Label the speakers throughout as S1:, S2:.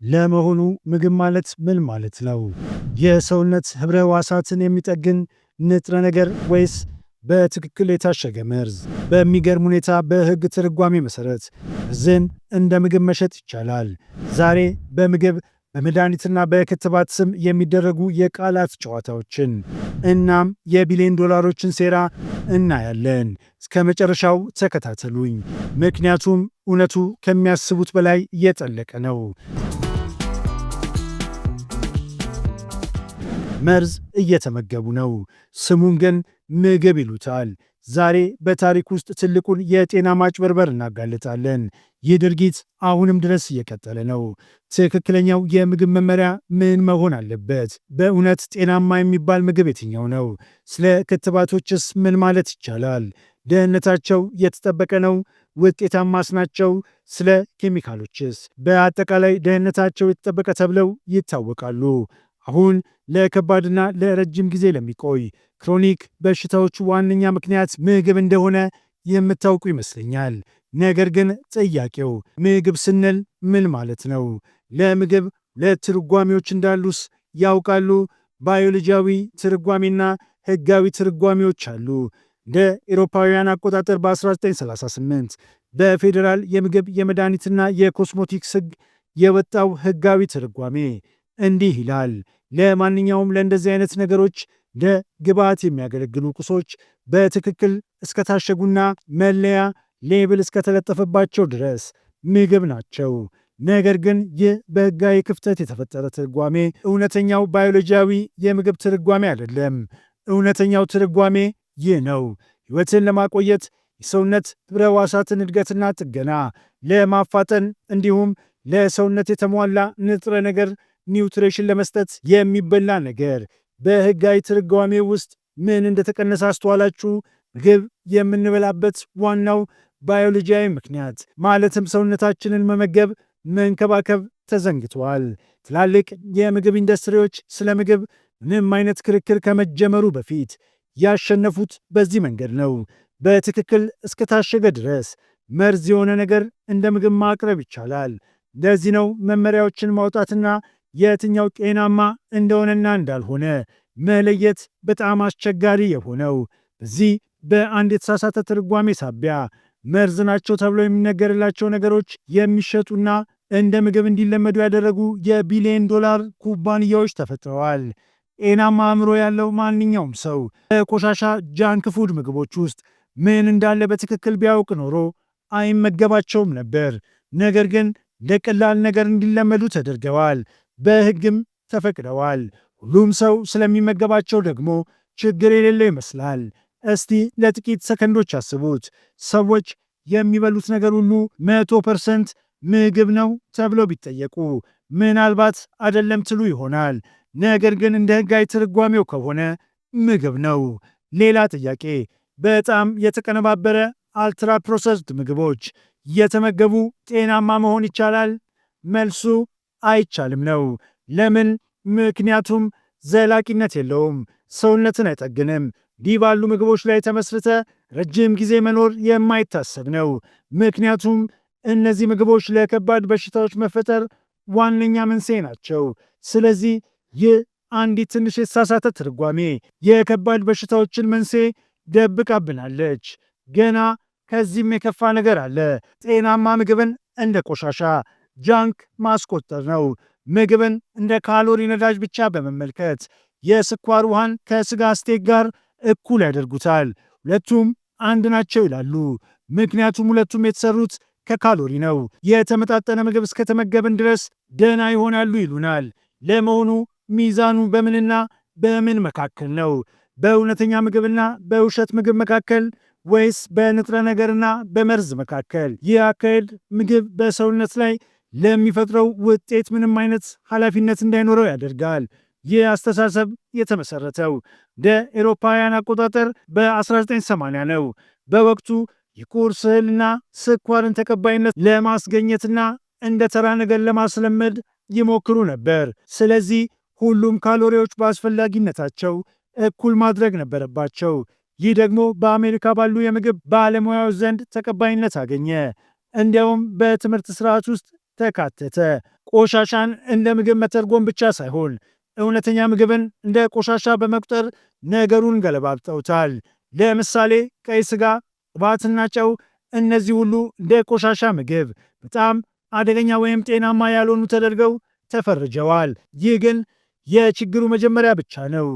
S1: ለመሆኑ ምግብ ማለት ምን ማለት ነው? የሰውነት ህብረ ሕዋሳትን የሚጠግን ንጥረ ነገር ወይስ በትክክል የታሸገ መርዝ? በሚገርም ሁኔታ በሕግ ትርጓሜ መሠረት መርዝን እንደ ምግብ መሸጥ ይቻላል። ዛሬ በምግብ በመድኃኒትና በክትባት ስም የሚደረጉ የቃላት ጨዋታዎችን እናም የቢሊዮን ዶላሮችን ሴራ እናያለን። እስከ መጨረሻው ተከታተሉኝ፣ ምክንያቱም እውነቱ ከሚያስቡት በላይ የጠለቀ ነው። መርዝ እየተመገቡ ነው፣ ስሙን ግን ምግብ ይሉታል። ዛሬ በታሪክ ውስጥ ትልቁን የጤና ማጭበርበር እናጋልጣለን። ይህ ድርጊት አሁንም ድረስ እየቀጠለ ነው። ትክክለኛው የምግብ መመሪያ ምን መሆን አለበት? በእውነት ጤናማ የሚባል ምግብ የትኛው ነው? ስለ ክትባቶችስ ምን ማለት ይቻላል? ደህንነታቸው የተጠበቀ ነው? ውጤታማስ ናቸው? ስለ ኬሚካሎችስ? በአጠቃላይ ደህንነታቸው የተጠበቀ ተብለው ይታወቃሉ? አሁን ለከባድና ለረጅም ጊዜ ለሚቆይ ክሮኒክ በሽታዎች ዋነኛ ምክንያት ምግብ እንደሆነ የምታውቁ ይመስለኛል። ነገር ግን ጥያቄው ምግብ ስንል ምን ማለት ነው? ለምግብ ለትርጓሜዎች እንዳሉስ ያውቃሉ? ባዮሎጂያዊ ትርጓሜና ሕጋዊ ትርጓሜዎች አሉ። እንደ ኤሮፓውያን አቆጣጠር በ1938 በፌዴራል የምግብ የመድኃኒትና የኮስሞቲክስ ሕግ የወጣው ሕጋዊ ትርጓሜ እንዲህ ይላል። ለማንኛውም ለእንደዚህ አይነት ነገሮች እንደ ግብዓት የሚያገለግሉ ቁሶች በትክክል እስከታሸጉና መለያ ሌብል እስከተለጠፈባቸው ድረስ ምግብ ናቸው። ነገር ግን ይህ በሕጋዊ ክፍተት የተፈጠረ ትርጓሜ እውነተኛው ባዮሎጂያዊ የምግብ ትርጓሜ አይደለም። እውነተኛው ትርጓሜ ይህ ነው። ሕይወትን ለማቆየት የሰውነት ህብረ ሕዋሳትን እድገትና ጥገና ለማፋጠን እንዲሁም ለሰውነት የተሟላ ንጥረ ነገር ኒውትሬሽን ለመስጠት የሚበላ ነገር። በሕጋዊ ትርጓሜ ውስጥ ምን እንደተቀነሰ አስተዋላችሁ? ምግብ የምንበላበት ዋናው ባዮሎጂያዊ ምክንያት ማለትም ሰውነታችንን መመገብ፣ መንከባከብ ተዘንግቷል። ትላልቅ የምግብ ኢንዱስትሪዎች ስለ ምግብ ምንም አይነት ክርክር ከመጀመሩ በፊት ያሸነፉት በዚህ መንገድ ነው። በትክክል እስከታሸገ ድረስ መርዝ የሆነ ነገር እንደ ምግብ ማቅረብ ይቻላል። ለዚህ ነው መመሪያዎችን ማውጣትና የትኛው ጤናማ እንደሆነና እንዳልሆነ መለየት በጣም አስቸጋሪ የሆነው። በዚህ በአንድ የተሳሳተ ትርጓሜ ሳቢያ መርዝ ናቸው ተብሎ የሚነገርላቸው ነገሮች የሚሸጡና እንደ ምግብ እንዲለመዱ ያደረጉ የቢሊዮን ዶላር ኩባንያዎች ተፈጥረዋል። ጤናማ አእምሮ ያለው ማንኛውም ሰው በቆሻሻ ጃንክ ፉድ ምግቦች ውስጥ ምን እንዳለ በትክክል ቢያውቅ ኖሮ አይመገባቸውም ነበር። ነገር ግን ለቀላል ነገር እንዲለመዱ ተደርገዋል፣ በሕግም ተፈቅደዋል። ሁሉም ሰው ስለሚመገባቸው ደግሞ ችግር የሌለው ይመስላል። እስቲ ለጥቂት ሰከንዶች አስቡት። ሰዎች የሚበሉት ነገር ሁሉ 100% ምግብ ነው ተብለው ቢጠየቁ ምናልባት አይደለም ትሉ ይሆናል። ነገር ግን እንደ ሕጋዊ ትርጓሜው ከሆነ ምግብ ነው። ሌላ ጥያቄ፣ በጣም የተቀነባበረ አልትራ ፕሮሰስድ ምግቦች እየተመገቡ ጤናማ መሆን ይቻላል? መልሱ አይቻልም ነው። ለምን? ምክንያቱም ዘላቂነት የለውም፣ ሰውነትን አይጠግንም። እንዲህ ባሉ ምግቦች ላይ ተመስርተ ረጅም ጊዜ መኖር የማይታሰብ ነው። ምክንያቱም እነዚህ ምግቦች ለከባድ በሽታዎች መፈጠር ዋነኛ መንስኤ ናቸው። ስለዚህ ይህ አንዲት ትንሽ የተሳሳተ ትርጓሜ የከባድ በሽታዎችን መንስኤ ደብቃብናለች። ገና ከዚህም የከፋ ነገር አለ። ጤናማ ምግብን እንደ ቆሻሻ ጃንክ ማስቆጠር ነው። ምግብን እንደ ካሎሪ ነዳጅ ብቻ በመመልከት የስኳር ውሃን ከስጋ ስቴክ ጋር እኩል ያደርጉታል። ሁለቱም አንድ ናቸው ይላሉ፣ ምክንያቱም ሁለቱም የተሰሩት ከካሎሪ ነው። የተመጣጠነ ምግብ እስከተመገብን ድረስ ደህና ይሆናሉ ይሉናል። ለመሆኑ ሚዛኑ በምንና በምን መካከል ነው? በእውነተኛ ምግብና በውሸት ምግብ መካከል ወይስ በንጥረ ነገርና በመርዝ መካከል? ይህ አካሄድ ምግብ በሰውነት ላይ ለሚፈጥረው ውጤት ምንም አይነት ኃላፊነት እንዳይኖረው ያደርጋል። ይህ አስተሳሰብ የተመሰረተው እንደ ኤሮፓውያን አቆጣጠር በ1980 ነው። በወቅቱ የቁርስ እህልና ስኳርን ተቀባይነት ለማስገኘትና እንደ ተራ ነገር ለማስለመድ ይሞክሩ ነበር። ስለዚህ ሁሉም ካሎሪዎች በአስፈላጊነታቸው እኩል ማድረግ ነበረባቸው። ይህ ደግሞ በአሜሪካ ባሉ የምግብ ባለሙያዎች ዘንድ ተቀባይነት አገኘ። እንዲያውም በትምህርት ስርዓት ውስጥ ተካተተ። ቆሻሻን እንደ ምግብ መተርጎም ብቻ ሳይሆን እውነተኛ ምግብን እንደ ቆሻሻ በመቁጠር ነገሩን ገለባብጠውታል። ለምሳሌ ቀይ ስጋ፣ ቅባትና ጨው፣ እነዚህ ሁሉ እንደ ቆሻሻ ምግብ በጣም አደገኛ ወይም ጤናማ ያልሆኑ ተደርገው ተፈርጀዋል። ይህ ግን የችግሩ መጀመሪያ ብቻ ነው።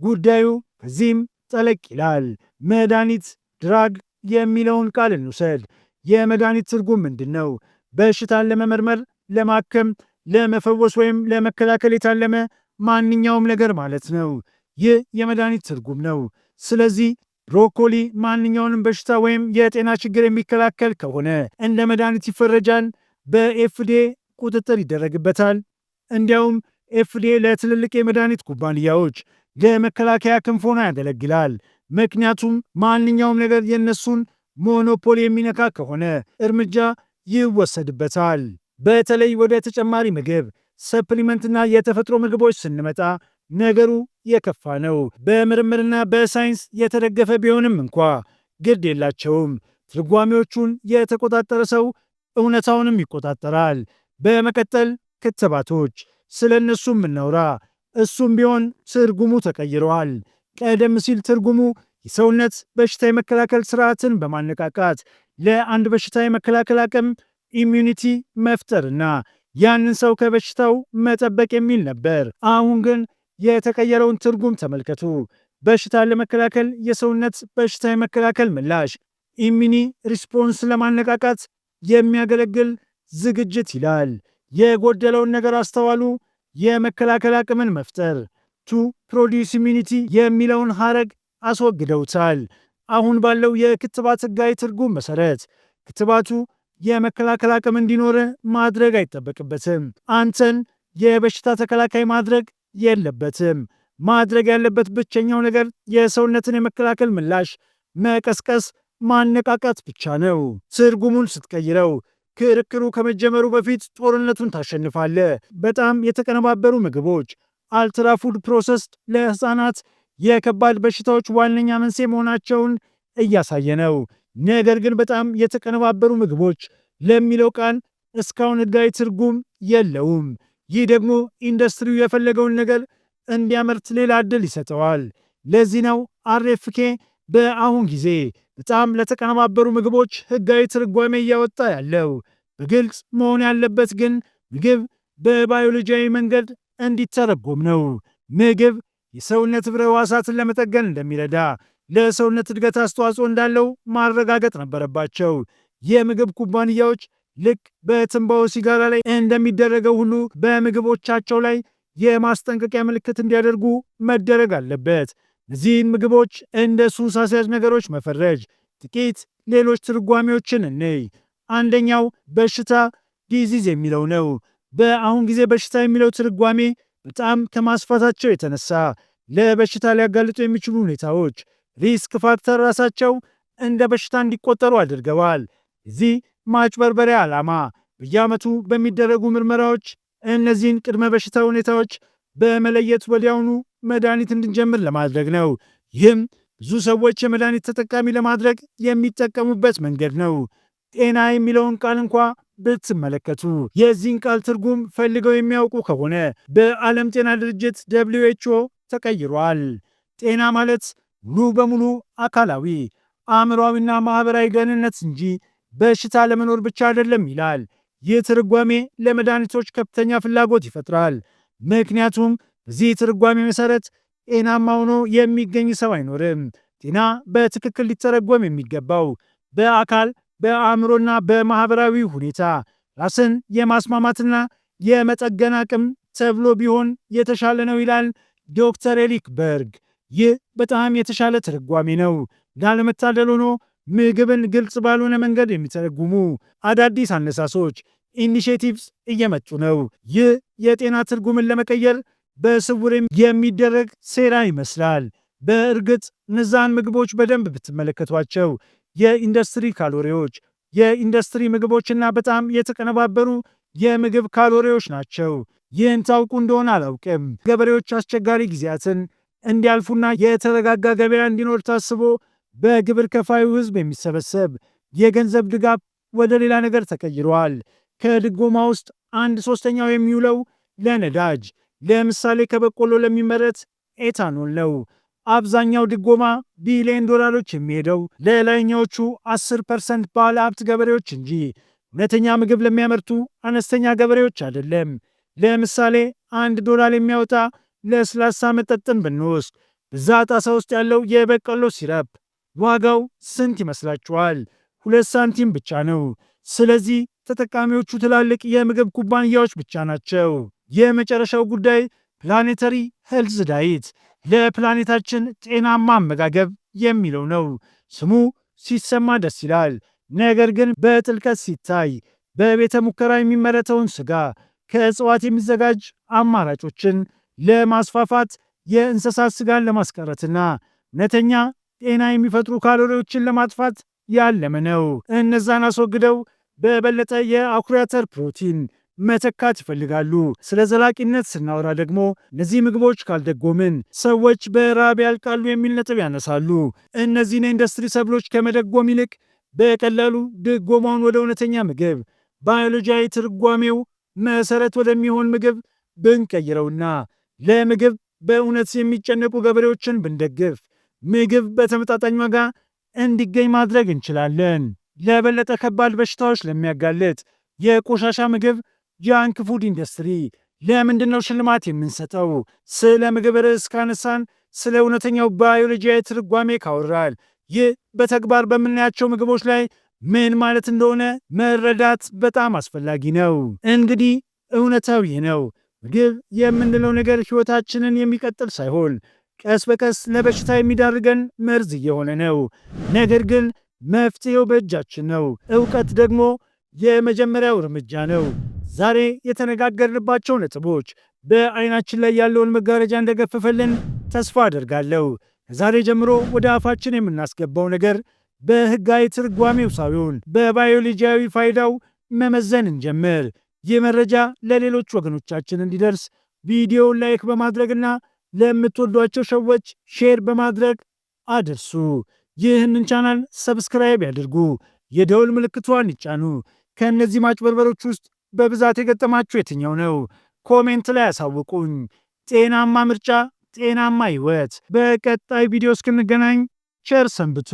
S1: ጉዳዩ ከዚህም ጠለቅ ይላል። መድኃኒት ድራግ የሚለውን ቃል እንውሰድ። የመድኃኒት ትርጉም ምንድን ነው? በሽታን ለመመርመር፣ ለማከም፣ ለመፈወስ ወይም ለመከላከል የታለመ ማንኛውም ነገር ማለት ነው። ይህ የመድኃኒት ትርጉም ነው። ስለዚህ ብሮኮሊ ማንኛውንም በሽታ ወይም የጤና ችግር የሚከላከል ከሆነ እንደ መድኃኒት ይፈረጃል፣ በኤፍዲኤ ቁጥጥር ይደረግበታል። እንዲያውም ኤፍዲኤ ለትልልቅ የመድኃኒት ኩባንያዎች ለመከላከያ ክንፍ ሆኖ ያገለግላል። ምክንያቱም ማንኛውም ነገር የነሱን ሞኖፖሊ የሚነካ ከሆነ እርምጃ ይወሰድበታል። በተለይ ወደ ተጨማሪ ምግብ፣ ሰፕሊመንትና የተፈጥሮ ምግቦች ስንመጣ ነገሩ የከፋ ነው። በምርምርና በሳይንስ የተደገፈ ቢሆንም እንኳ ግድ የላቸውም። ትርጓሜዎቹን የተቆጣጠረ ሰው እውነታውንም ይቆጣጠራል። በመቀጠል ክትባቶች፣ ስለ እነሱም እናውራ። እሱም ቢሆን ትርጉሙ ተቀይረዋል። ቀደም ሲል ትርጉሙ የሰውነት በሽታ የመከላከል ስርዓትን በማነቃቃት ለአንድ በሽታ የመከላከል አቅም ኢሚዩኒቲ መፍጠርና ያንን ሰው ከበሽታው መጠበቅ የሚል ነበር። አሁን ግን የተቀየረውን ትርጉም ተመልከቱ። በሽታን ለመከላከል የሰውነት በሽታ የመከላከል ምላሽ ኢሚኒ ሪስፖንስ ለማነቃቃት የሚያገለግል ዝግጅት ይላል። የጎደለውን ነገር አስተዋሉ። የመከላከል አቅምን መፍጠር ቱ ፕሮዲስ ኢሚኒቲ የሚለውን ሐረግ አስወግደውታል። አሁን ባለው የክትባት ሕጋዊ ትርጉም መሰረት ክትባቱ የመከላከል አቅም እንዲኖር ማድረግ አይጠበቅበትም። አንተን የበሽታ ተከላካይ ማድረግ የለበትም። ማድረግ ያለበት ብቸኛው ነገር የሰውነትን የመከላከል ምላሽ መቀስቀስ፣ ማነቃቃት ብቻ ነው። ትርጉሙን ስትቀይረው ክርክሩ ከመጀመሩ በፊት ጦርነቱን ታሸንፋለ። በጣም የተቀነባበሩ ምግቦች፣ አልትራ ፉድ ፕሮሰስድ ለህፃናት የከባድ በሽታዎች ዋነኛ መንስኤ መሆናቸውን እያሳየ ነው። ነገር ግን በጣም የተቀነባበሩ ምግቦች ለሚለው ቃል እስካሁን ህጋዊ ትርጉም የለውም። ይህ ደግሞ ኢንዱስትሪው የፈለገውን ነገር እንዲያመርት ሌላ ዕድል ይሰጠዋል። ለዚህ ነው አርኤፍኬ በአሁን ጊዜ በጣም ለተቀነባበሩ ምግቦች ህጋዊ ትርጓሜ እያወጣ ያለው። በግልጽ መሆን ያለበት ግን ምግብ በባዮሎጂያዊ መንገድ እንዲተረጎም ነው። ምግብ የሰውነት ህብረ ሕዋሳትን ለመጠገን እንደሚረዳ፣ ለሰውነት እድገት አስተዋጽኦ እንዳለው ማረጋገጥ ነበረባቸው። የምግብ ኩባንያዎች ልክ በትንባሆ ሲጋራ ላይ እንደሚደረገው ሁሉ በምግቦቻቸው ላይ የማስጠንቀቂያ ምልክት እንዲያደርጉ መደረግ አለበት። እነዚህን ምግቦች እንደ ሱስ አስያዥ ነገሮች መፈረጅ። ጥቂት ሌሎች ትርጓሜዎችን እንይ። አንደኛው በሽታ ዲዚዝ የሚለው ነው። በአሁን ጊዜ በሽታ የሚለው ትርጓሜ በጣም ከማስፋታቸው የተነሳ ለበሽታ ሊያጋልጡ የሚችሉ ሁኔታዎች ሪስክ ፋክተር ራሳቸው እንደ በሽታ እንዲቆጠሩ አድርገዋል። እዚህ ማጭበርበሪያ ዓላማ በየዓመቱ በሚደረጉ ምርመራዎች እነዚህን ቅድመ በሽታ ሁኔታዎች በመለየት ወዲያውኑ መድኃኒት እንድንጀምር ለማድረግ ነው። ይህም ብዙ ሰዎች የመድኃኒት ተጠቃሚ ለማድረግ የሚጠቀሙበት መንገድ ነው። ጤና የሚለውን ቃል እንኳ ብትመለከቱ የዚህን ቃል ትርጉም ፈልገው የሚያውቁ ከሆነ በዓለም ጤና ድርጅት WHO ተቀይሯል። ጤና ማለት ሙሉ በሙሉ አካላዊ፣ አእምሯዊና ማኅበራዊ ደህንነት እንጂ በሽታ ለመኖር ብቻ አይደለም ይላል። ይህ ትርጓሜ ለመድኃኒቶች ከፍተኛ ፍላጎት ይፈጥራል። ምክንያቱም በዚህ ትርጓሜ መሠረት ጤናማ ሆኖ የሚገኝ ሰው አይኖርም። ጤና በትክክል ሊተረጎም የሚገባው በአካል በአእምሮና በማኅበራዊ ሁኔታ ራስን የማስማማትና የመጠገን አቅም ተብሎ ቢሆን የተሻለ ነው ይላል ዶክተር ኤሪክ በርግ። ይህ በጣም የተሻለ ትርጓሜ ነው። እንዳለመታደል ሆኖ ምግብን ግልጽ ባልሆነ መንገድ የሚተረጉሙ አዳዲስ አነሳሶች ኢኒሼቲቭስ እየመጡ ነው። ይህ የጤና ትርጉምን ለመቀየር በስውር የሚደረግ ሴራ ይመስላል። በእርግጥ እነዛን ምግቦች በደንብ ብትመለከቷቸው የኢንዱስትሪ ካሎሪዎች፣ የኢንዱስትሪ ምግቦችና በጣም የተቀነባበሩ የምግብ ካሎሪዎች ናቸው። ይህን ታውቁ እንደሆነ አላውቅም። ገበሬዎች አስቸጋሪ ጊዜያትን እንዲያልፉና የተረጋጋ ገበያ እንዲኖር ታስቦ በግብር ከፋዩ ሕዝብ የሚሰበሰብ የገንዘብ ድጋፍ ወደ ሌላ ነገር ተቀይሯል። ከድጎማ ውስጥ 1/3 የሚውለው ለነዳጅ፣ ለምሳሌ ከበቆሎ ለሚመረት ኤታኖል ነው። አብዛኛው ድጎማ ቢሊዮን ዶላሮች የሚሄደው ለላይኛዎቹ 10% ባለ ሀብት ገበሬዎች እንጂ እውነተኛ ምግብ ለሚያመርቱ አነስተኛ ገበሬዎች አይደለም። ለምሳሌ $1 የሚያወጣ ለስላሳ መጠጥን ብንወስድ በዛ ጣሳ ውስጥ ያለው የበቆሎ ሲረፕ ዋጋው ስንት ይመስላችኋል? 2 ሳንቲም ብቻ ነው። ስለዚህ ተጠቃሚዎቹ ትላልቅ የምግብ ኩባንያዎች ብቻ ናቸው። የመጨረሻው ጉዳይ ፕላኔተሪ ሄልዝ ዳይት ለፕላኔታችን ጤናማ አመጋገብ የሚለው ነው። ስሙ ሲሰማ ደስ ይላል። ነገር ግን በጥልቀት ሲታይ በቤተ ሙከራ የሚመረተውን ስጋ፣ ከእጽዋት የሚዘጋጅ አማራጮችን ለማስፋፋት፣ የእንስሳት ስጋን ለማስቀረትና እውነተኛ ጤና የሚፈጥሩ ካሎሪዎችን ለማጥፋት ያለመ ነው። እነዛን አስወግደው በበለጠ የአኩሪ አተር ፕሮቲን መተካት ይፈልጋሉ። ስለ ዘላቂነት ስናወራ ደግሞ እነዚህ ምግቦች ካልደጎምን ሰዎች በራብ ያልቃሉ የሚል ነጥብ ያነሳሉ። እነዚህን የኢንዱስትሪ ሰብሎች ከመደጎም ይልቅ በቀላሉ ድጎማውን ወደ እውነተኛ ምግብ፣ ባዮሎጂያዊ ትርጓሜው መሰረት ወደሚሆን ምግብ ብንቀይረውና ለምግብ በእውነት የሚጨነቁ ገበሬዎችን ብንደግፍ ምግብ በተመጣጣኝ ዋጋ እንዲገኝ ማድረግ እንችላለን። ለበለጠ ከባድ በሽታዎች ለሚያጋልጥ የቆሻሻ ምግብ ጃንክ ፉድ ኢንዱስትሪ ለምንድን ነው ሽልማት የምንሰጠው? ስለ ምግብ ርዕስ ካነሳን ስለ እውነተኛው ባዮሎጂያዊ ትርጓሜ ካወራል ይህ በተግባር በምናያቸው ምግቦች ላይ ምን ማለት እንደሆነ መረዳት በጣም አስፈላጊ ነው። እንግዲህ እውነታው ይህ ነው። ምግብ የምንለው ነገር ሕይወታችንን የሚቀጥል ሳይሆን ቀስ በቀስ ለበሽታ የሚዳርገን መርዝ እየሆነ ነው። ነገር ግን መፍትሄው በእጃችን ነው። እውቀት ደግሞ የመጀመሪያው እርምጃ ነው። ዛሬ የተነጋገርንባቸው ነጥቦች በዓይናችን ላይ ያለውን መጋረጃ እንደገፈፈልን ተስፋ አደርጋለሁ። ከዛሬ ጀምሮ ወደ አፋችን የምናስገባው ነገር በሕጋዊ ትርጓሜው ሳይሆን በባዮሎጂያዊ ፋይዳው መመዘን እንጀምር። ይህ መረጃ ለሌሎች ወገኖቻችን እንዲደርስ ቪዲዮውን ላይክ በማድረግና ለምትወዷቸው ሰዎች ሼር በማድረግ አድርሱ። ይህንን ቻናል ሰብስክራይብ ያድርጉ፣ የደውል ምልክቷን ይጫኑ። ከእነዚህ ማጭበርበሮች ውስጥ በብዛት የገጠማችሁ የትኛው ነው? ኮሜንት ላይ ያሳውቁኝ። ጤናማ ምርጫ፣ ጤናማ ሕይወት። በቀጣይ ቪዲዮ እስክንገናኝ ቸር ሰንብቱ።